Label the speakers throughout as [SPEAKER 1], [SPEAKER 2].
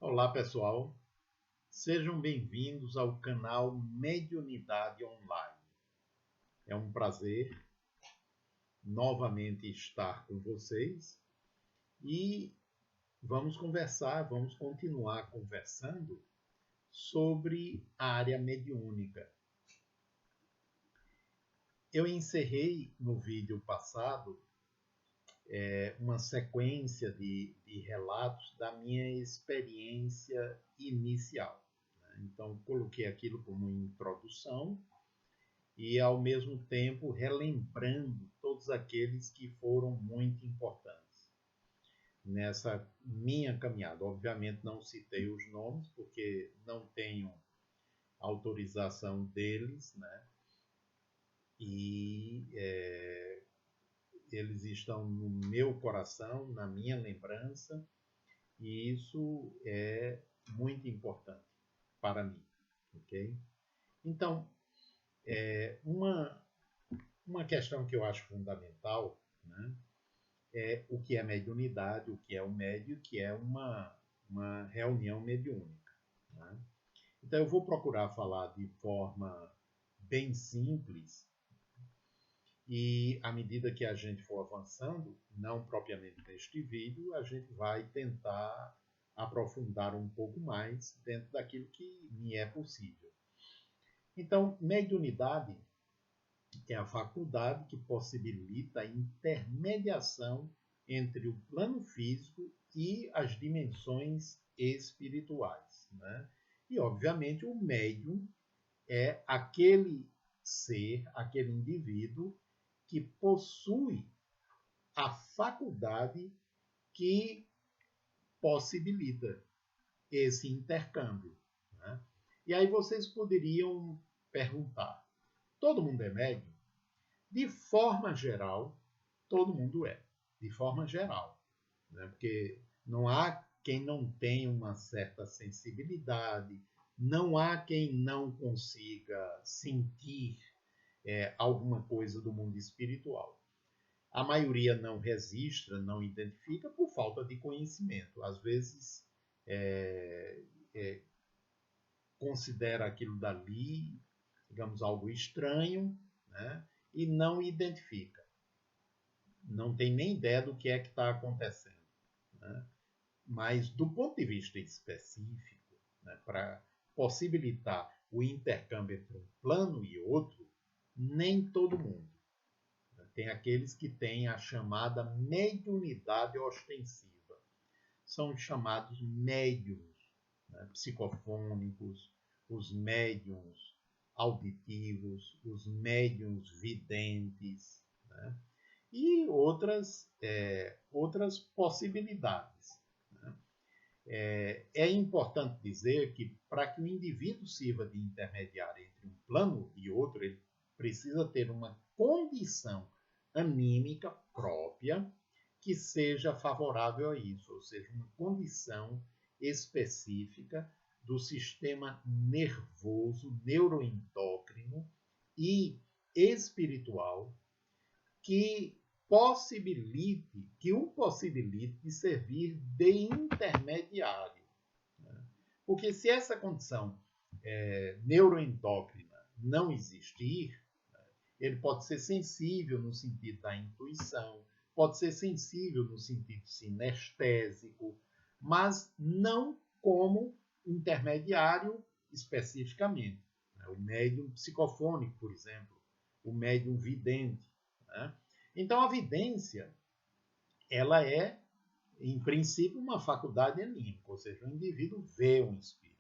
[SPEAKER 1] Olá pessoal, sejam bem-vindos ao canal Mediunidade Online. É um prazer novamente estar com vocês e vamos continuar conversando sobre a área mediúnica. Eu encerrei no vídeo passado uma sequência de relatos da minha experiência inicial. Então, coloquei aquilo como introdução e, ao mesmo tempo, relembrando todos aqueles que foram muito importantes nessa minha caminhada. Obviamente, não citei os nomes, porque não tenho autorização deles, né? E eles estão no meu coração, na minha lembrança, e isso é muito importante para mim, ok? Então, uma questão que eu acho fundamental, né, é o que é mediunidade, o que é o médio, o que é uma reunião mediúnica. Né? Então, eu vou procurar falar de forma bem simples e, à medida que a gente for avançando, não propriamente neste vídeo, a gente vai tentar aprofundar um pouco mais dentro daquilo que me é possível. Então, mediunidade é a faculdade que possibilita a intermediação entre o plano físico e as dimensões espirituais. Né? E, obviamente, o médium é aquele ser, aquele indivíduo que possui a faculdade que possibilita esse intercâmbio. Né? E aí vocês poderiam perguntar, todo mundo é médium? De forma geral, todo mundo é. De forma geral. Né? Porque não há quem não tenha uma certa sensibilidade, não há quem não consiga sentir alguma coisa do mundo espiritual. A maioria não registra, não identifica por falta de conhecimento. Às vezes, considera aquilo dali, digamos, algo estranho, né? E não identifica. Não tem nem ideia do que é que está acontecendo. Né? Mas, do ponto de vista específico, né, para possibilitar o intercâmbio entre um plano e outro, nem todo mundo. Tem aqueles que têm a chamada mediunidade ostensiva. São os chamados médiums, né, psicofônicos, os médiums auditivos, os médiums videntes, né, e outras possibilidades. Né. É importante dizer que, para que o indivíduo sirva de intermediário entre um plano e outro, ele precisa ter uma condição anímica própria que seja favorável a isso, ou seja, uma condição específica do sistema nervoso, neuroendócrino e espiritual que o possibilite de servir de intermediário. Né? Porque se essa condição neuroendócrina não existir, ele pode ser sensível no sentido da intuição, pode ser sensível no sentido sinestésico, mas não como intermediário especificamente. O médium psicofônico, por exemplo, o médium vidente. Né? Então, a vidência, ela é, em princípio, uma faculdade anímica, ou seja, o indivíduo vê um espírito.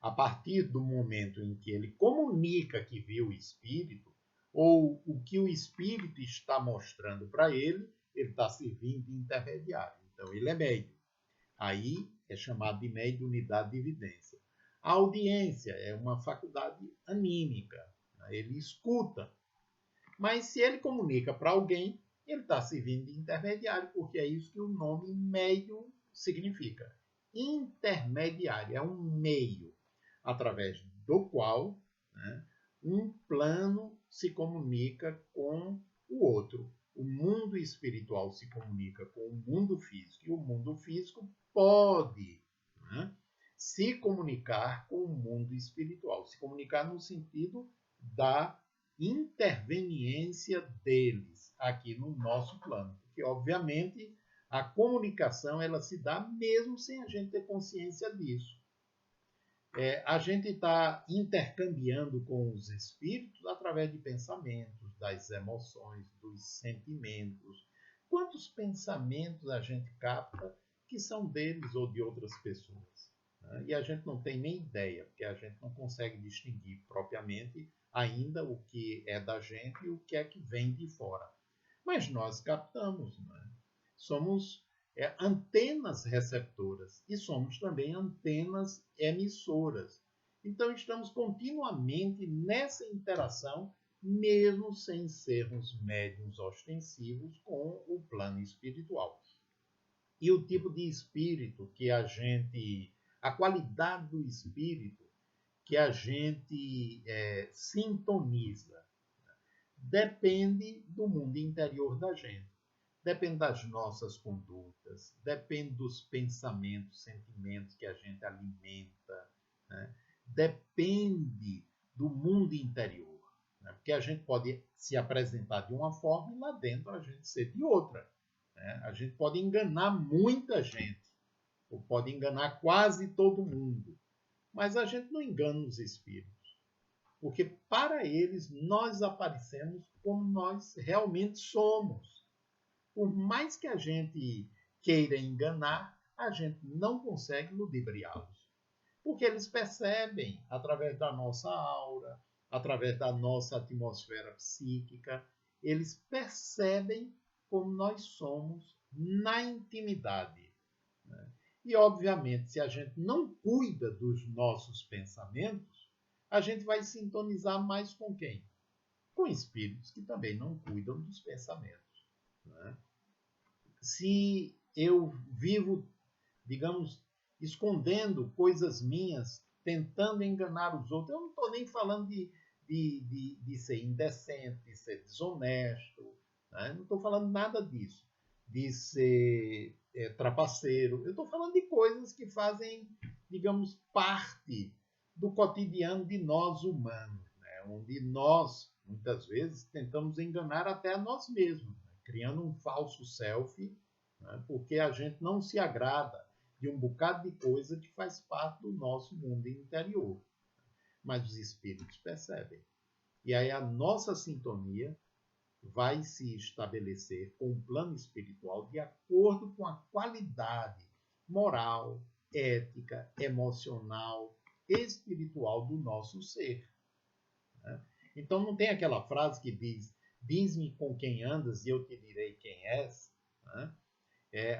[SPEAKER 1] A partir do momento em que ele comunica que viu o espírito, ou o que o espírito está mostrando para ele está servindo de intermediário. Então, ele é médium. Aí é chamado de mediunidade de evidência. A audiência é uma faculdade anímica. Ele escuta. Mas se ele comunica para alguém, ele está servindo de intermediário, porque é isso que o nome médium significa. Intermediário é um meio através do qual, né, um plano se comunica com o outro. O mundo espiritual se comunica com o mundo físico, e o mundo físico pode, né, se comunicar com o mundo espiritual. Se comunicar no sentido da interveniência deles aqui no nosso plano. Porque, obviamente, a comunicação ela se dá mesmo sem a gente ter consciência disso. A gente está intercambiando com os espíritos através de pensamentos, das emoções, dos sentimentos. Quantos pensamentos a gente capta que são deles ou de outras pessoas? Né? E a gente não tem nem ideia, porque a gente não consegue distinguir propriamente ainda o que é da gente e o que é que vem de fora. Mas nós captamos, né? Somos antenas receptoras e somos também antenas emissoras. Então, estamos continuamente nessa interação, mesmo sem sermos médiuns ostensivos com o plano espiritual. E o tipo de espírito que a qualidade do espírito que a gente sintoniza, depende do mundo interior da gente. Depende das nossas condutas, depende dos pensamentos, sentimentos que a gente alimenta, né? Depende do mundo interior. Né? Porque a gente pode se apresentar de uma forma e lá dentro a gente ser de outra. Né? A gente pode enganar muita gente, ou pode enganar quase todo mundo, mas a gente não engana os espíritos. Porque para eles nós aparecemos como nós realmente somos. Por mais que a gente queira enganar, a gente não consegue ludibriá-los. Porque eles percebem, através da nossa aura, através da nossa atmosfera psíquica, eles percebem como nós somos na intimidade. Né? E, obviamente, se a gente não cuida dos nossos pensamentos, a gente vai sintonizar mais com quem? Com espíritos que também não cuidam dos pensamentos. Né? Se eu vivo, digamos, escondendo coisas minhas, tentando enganar os outros, eu não estou nem falando de ser indecente, de ser desonesto, né? Não estou falando nada disso, de ser trapaceiro. Eu estou falando de coisas que fazem, digamos, parte do cotidiano de nós humanos, né? Onde nós, muitas vezes, tentamos enganar até a nós mesmos, né? Criando um falso selfie, né? Porque a gente não se agrada de um bocado de coisa que faz parte do nosso mundo interior. Mas os espíritos percebem. E aí a nossa sintonia vai se estabelecer com o plano espiritual de acordo com a qualidade moral, ética, emocional, espiritual do nosso ser. Né? Então não tem aquela frase que diz: diz-me com quem andas e eu te direi quem és. Né?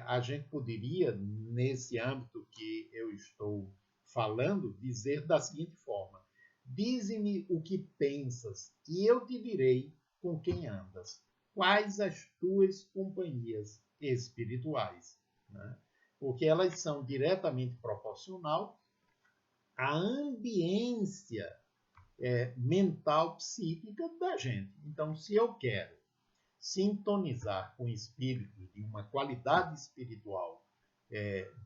[SPEAKER 1] A gente poderia, nesse âmbito que eu estou falando, dizer da seguinte forma: dize-me o que pensas e eu te direi com quem andas. Quais as tuas companhias espirituais? Né? Porque elas são diretamente proporcional à ambiência mental, psíquica da gente. Então, se eu quero sintonizar com espíritos de uma qualidade espiritual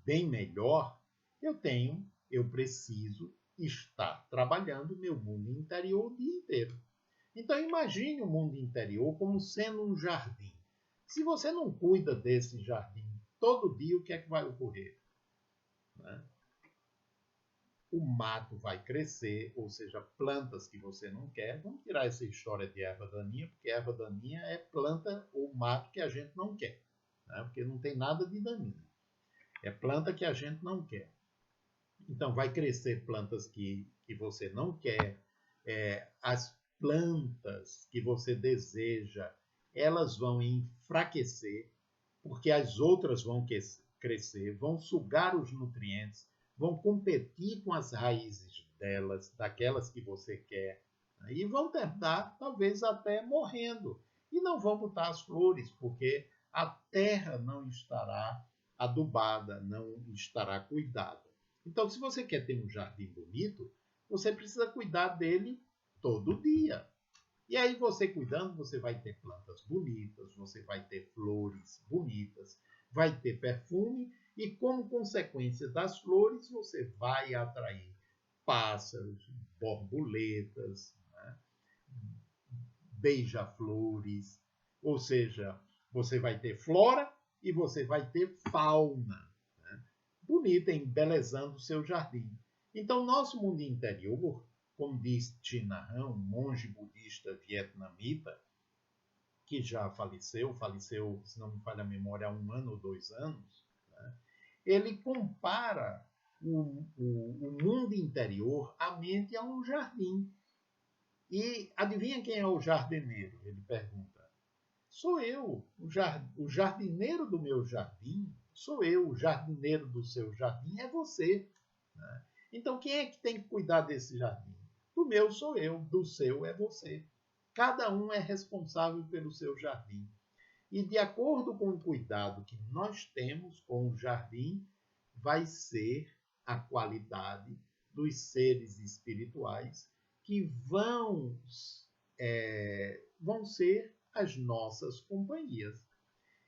[SPEAKER 1] bem melhor, eu preciso estar trabalhando meu mundo interior o dia inteiro. Então imagine o mundo interior como sendo um jardim. Se você não cuida desse jardim todo dia, o que é que vai ocorrer? Né? O mato vai crescer, ou seja, plantas que você não quer. Vamos tirar essa história de erva daninha, porque erva daninha é planta ou mato que a gente não quer, né? Porque não tem nada de daninho. É planta que a gente não quer. Então, vai crescer plantas que você não quer. As plantas que você deseja, elas vão enfraquecer, porque as outras vão crescer, vão sugar os nutrientes, vão competir com as raízes delas, daquelas que você quer, né? E vão tentar, talvez até morrendo. E não vão botar as flores, porque a terra não estará adubada, não estará cuidada. Então, se você quer ter um jardim bonito, você precisa cuidar dele todo dia. E aí, você cuidando, você vai ter plantas bonitas, você vai ter flores bonitas, vai ter perfume E como consequência das flores, você vai atrair pássaros, borboletas, né? Beija-flores, ou seja, você vai ter flora e você vai ter fauna, né? Bonita, embelezando o seu jardim. Então, nosso mundo interior, como diz Thich Nhat Hanh, um monge budista vietnamita, que já faleceu, se não me falha a memória, há 1 ano ou 2 anos, né? Ele compara o mundo interior, a mente, a um jardim. E adivinha quem é o jardineiro? Ele pergunta. Sou eu, o jardineiro do meu jardim, sou eu, o jardineiro do seu jardim é você, né? Então, quem é que tem que cuidar desse jardim? Do meu sou eu, do seu é você. Cada um é responsável pelo seu jardim. E de acordo com o cuidado que nós temos com o jardim, vai ser a qualidade dos seres espirituais que vão ser as nossas companhias.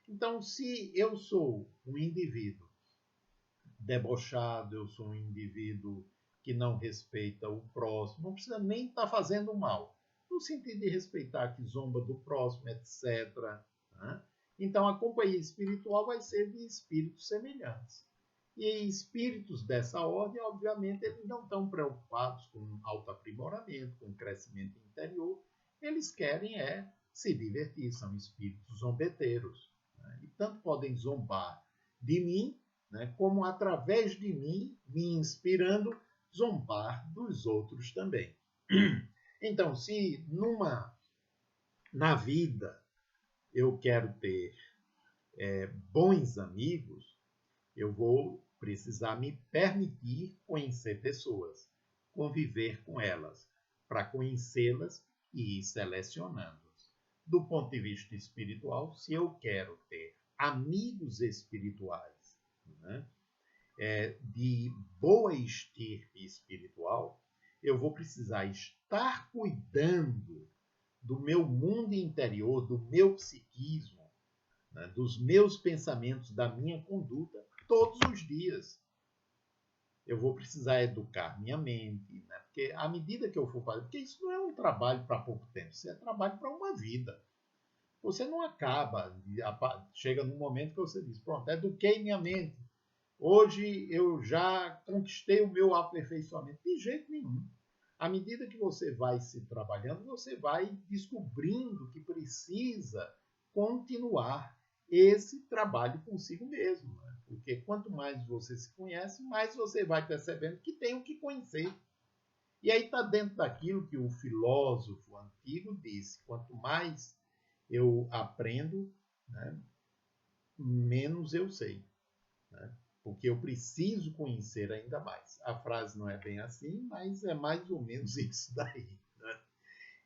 [SPEAKER 1] Então, se eu sou um indivíduo debochado, eu sou um indivíduo que não respeita o próximo, não precisa nem estar fazendo mal, no sentido de respeitar, que zomba do próximo, etc., né? Então, a companhia espiritual vai ser de espíritos semelhantes. E espíritos dessa ordem, obviamente, eles não estão preocupados com autoaprimoramento, com crescimento interior. Eles querem se divertir, são espíritos zombeteiros, né? E tanto podem zombar de mim, né, como através de mim, me inspirando, zombar dos outros também. Então, se na vida eu quero ter bons amigos, eu vou precisar me permitir conhecer pessoas, conviver com elas, para conhecê-las e ir selecionando-as. Do ponto de vista espiritual, se eu quero ter amigos espirituais, né, de boa estirpe espiritual, eu vou precisar estar cuidando do meu mundo interior, do meu psiquismo, né, dos meus pensamentos, da minha conduta, todos os dias. Eu vou precisar educar minha mente, né? Porque à medida que eu for fazer, porque isso não é um trabalho para pouco tempo, isso é trabalho para uma vida. Você não acaba, chega num momento que você diz, pronto, eduquei minha mente. Hoje eu já conquistei o meu aperfeiçoamento. De jeito nenhum. À medida que você vai se trabalhando, você vai descobrindo que precisa continuar esse trabalho consigo mesmo, né? Porque quanto mais você se conhece, mais você vai percebendo que tem o que conhecer. E aí está dentro daquilo que o filósofo antigo disse: quanto mais eu aprendo, né, menos eu sei, né? Porque eu preciso conhecer ainda mais. A frase não é bem assim, mas é mais ou menos isso daí, né?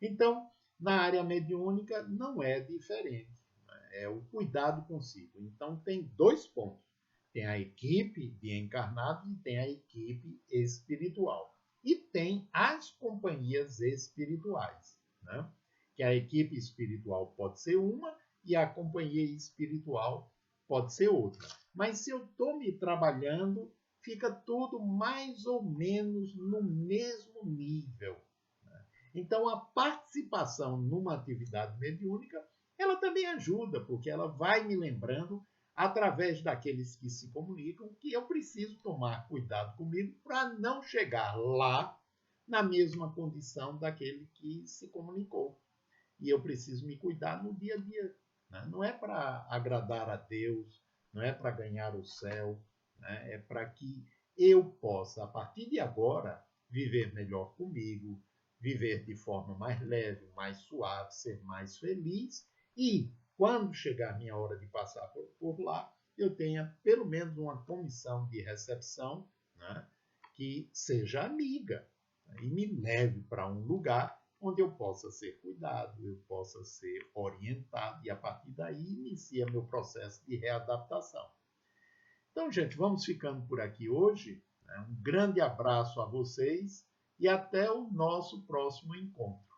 [SPEAKER 1] Então, na área mediúnica não é diferente, né? É o cuidado consigo. Então, tem 2 pontos. Tem a equipe de encarnados e tem a equipe espiritual. E tem as companhias espirituais, né? Que a equipe espiritual pode ser uma e a companhia espiritual pode ser outra. Mas se eu estou me trabalhando, fica tudo mais ou menos no mesmo nível. Então, a participação numa atividade mediúnica, ela também ajuda, porque ela vai me lembrando, através daqueles que se comunicam, que eu preciso tomar cuidado comigo para não chegar lá na mesma condição daquele que se comunicou. E eu preciso me cuidar no dia a dia, né? Não é para agradar a Deus, não é para ganhar o céu, né? É para que eu possa, a partir de agora, viver melhor comigo, viver de forma mais leve, mais suave, ser mais feliz e, quando chegar a minha hora de passar por lá, eu tenha pelo menos uma comissão de recepção, né, que seja amiga, né, e me leve para um lugar onde eu possa ser cuidado, eu possa ser orientado e, a partir daí, inicia meu processo de readaptação. Então, gente, vamos ficando por aqui hoje. Um grande abraço a vocês e até o nosso próximo encontro.